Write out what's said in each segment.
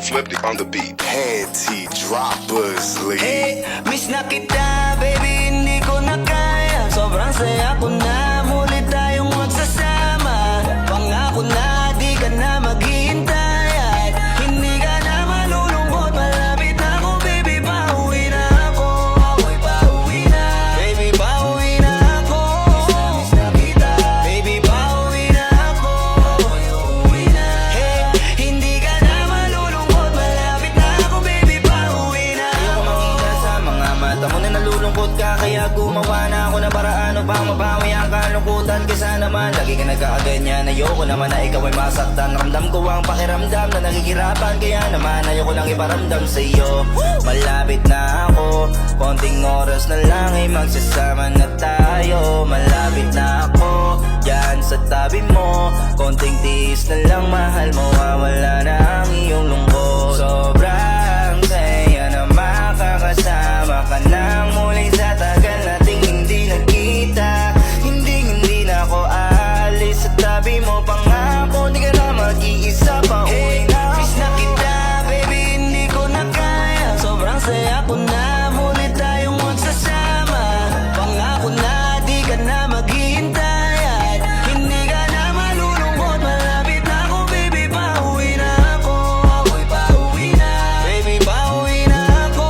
Flipped it on the beat. Panty droppers, lead. Hey, miss na kita, baby, hindi ko na kaya. Sobrang saya ko na, muli tayong magsasama. Pangako na, di ka na maghihintay. At hindi ka na malulungkot, malapit na ako, baby, pauwi na ako. Ako'y pauwi na, baby, pauwi na ako. Miss na kita, baby, pauwi na ako. Ako'y uuwi na. Hey, hindi ka na malulungkot, malapit na ako, baby, pauwi na ako. Makita sa mga mata mo na nalulungkot ka, kaya gumawa na ako ng paraan upang mabawi ang kalungkutan. Kaysa naman lagi ka nagkakaganyan, ayoko naman na ikaw ay masaktan. Ramdam ko ang pakiramdam na nakikirapan, kaya naman ayoko lang iparamdam sa iyo. Malapit na ako, konting oras na lang ay magsasama na tayo. Malapit na ako, yan sa tabi mo, konting tiis na lang, mahal mo, wala na ang iyong lungkot. Sobrang saya na makakasama ka nang muli sa tagal nating hindi nagkita. Hindi na ako aalis sa tabi mo, pangako di ka na mag-iisa pa. Hey, miss na kita, baby, hindi ko na kaya. Sobrang saya ko na, muli tayong magsasama. Pangako na, di ka na maghihintay. At hindi ka na malulungkot, malapit na ako, baby, pauwi na ako. Ako'y pauwi na, baby, pauwi na ako.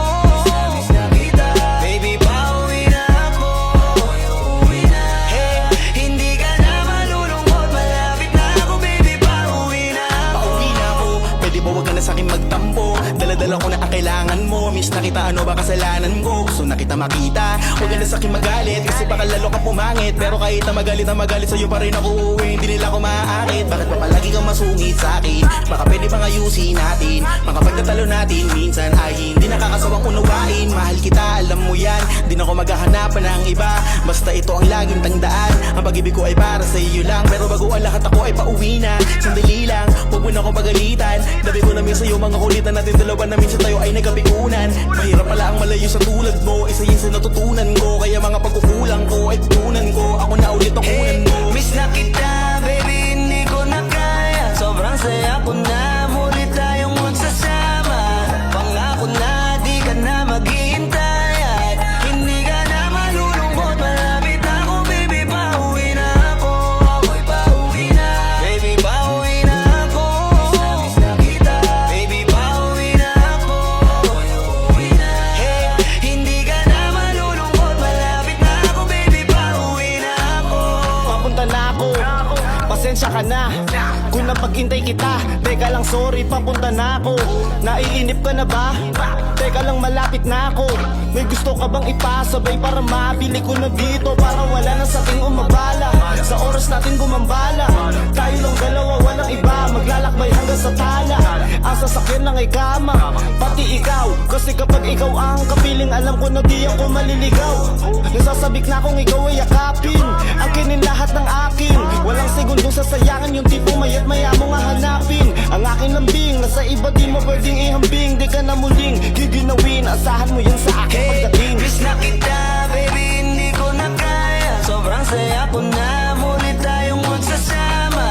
Miss na kita, baby, pauwi na ako. Ako'y uuwi na. Hey, hindi ka na malulungkot, malapit na ako, baby, pauwi na ako. Pauwi na ako, pwede ba wag ka na sa'kin magtampo? Dala-dala ko na ang kailangan mo. Miss na kita, ano ba kasalanan ko? Gusto na kita makita, wag ka na sa'kin magalit, kasi baka lalo ka pumangit. Pero kahit na magalit sa'yo pa rin ako uuwi, hindi nila ako maaakit. Bakit ba palagi kang masungit sa'kin? Baka pwede pang ayusin natin, mga pagtatalo natin minsan ay hindi nakakasawang unawain. Mahal kita, alam mo yan, di na ako maghahanapan ng iba. Basta ito ang laging tandaan, ang pag-ibig ko ay para sa iyo lang. Pero bago ang lahat ako ay pauwi na, sandali lang, huwag mo na ako pagalitan. Dabi ko namin sa'yo mga kulitan natin dalawa, na minsan tayo ay nagkapikunan. Mahirap pala ang malayo sa tulad mo, isa yun sa natutunan ko. Kaya mga pagkukulang ko ay tutunan ko, ako na ulit ang kunan mo. Miss na kita, baby, hindi ko na kaya. Sobrang saya ko na, muli tayong magsasama. Pangako na, di ka na maghihintay. At hindi ka na malulungkot, malapit na ako, baby, pauwi na ako. Ako'y pauwi na, baby, pauwi na ako. Miss na kita, baby, pauwi na ako. Ako'y uuwi na. Hey, hindi ka na malulungkot, malapit na ako, baby, pauwi na ako. Papunta na ako, pasensya ka na kung napag-intay kita. Teka lang, sorry, papunta na ako. Naiinip ka na ba? Teka lang, malapit na ako. May gusto ka bang ipasabay para mabili ko na dito, para wala na sa ating umabala. Sa oras natin gumambala, tayo lang dalawa, walang iba. Maglalakbay hanggang sa tala, ang sasakyan lang ay kama, pati ikaw. Kasi kapag ikaw ang kapiling, alam ko na di ako maliligaw. Nasasabik na kung ikaw ay yakapin, akinin lahat ng akin. Walang segundong sasayangan, yung tipo mayat maya mo nga hanapin. Ang aking lambing, nasa iba di mo pwedeng ihambing. Di ka na muling giginawin, asahan mo yan sa akin pagdating. Miss na kita, baby, hindi ko na kaya. Sobrang saya ko na, muli tayong magsasama.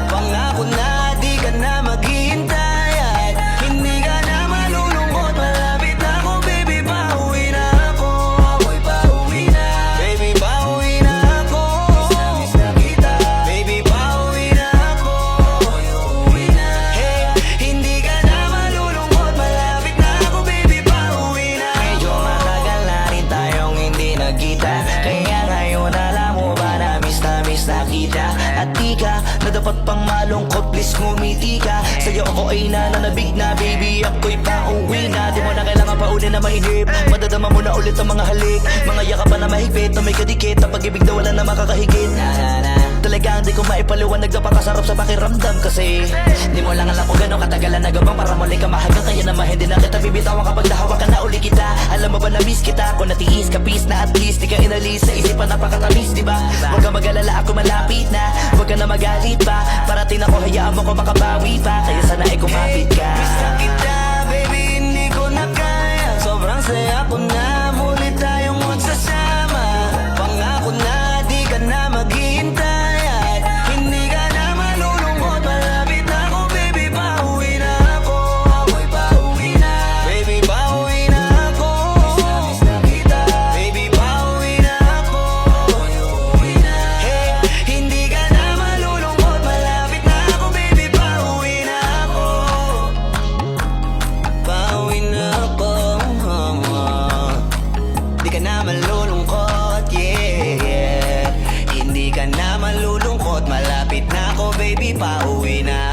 Pangako na, di ka na maghihintay. At hindi ka na malulungkot, malapit na ako, baby, pauwi na ako. Ako'y pauwi na, baby, pauwi na ako. Miss na kita, baby, pauwi na ako. Ako'y uuwi na. Hey, hindi ka na malulungkot, malapit na ako, baby, pauwi na ako. Medyo matagal na rin tayong hindi nagkita, kaya ngayon alam mo ba na miss na kita. At di ka na dapat pang malungkot, please ngumiti ka. Sa'yo ako ay nananabig na, baby, ako'y pauwi na. Di mo na kailangan pa uli na mainip, madadama mo na ulit ang mga halik, mga yakapan na mahigpit na may kadikit. Ang pag-ibig na wala na makakahigit. Talagang di ko maipaliwanag, napakasarap sa pakiramdam. Kasi di mo lang alam kung gano'ng katagalan na gabang para muli ka mahagang. Kaya naman hindi na kita bibitawan kapag nahawa ka na uli kita. Alam mo ba na miss kita, kung natiis ka peace na at least di ka inalis sa isipan, napakatamis, di ba? Huwag ka mag-alala, ako malapit na, huwag ka na magalit pa. Parating ako, hayaan mo ko makabawi pa, kaya sana ay kumapit ka. Miss na kita, baby, hindi ko na kaya. Sobrang saya ko na, muli tayong magsasama. Pangako baby, pauwi na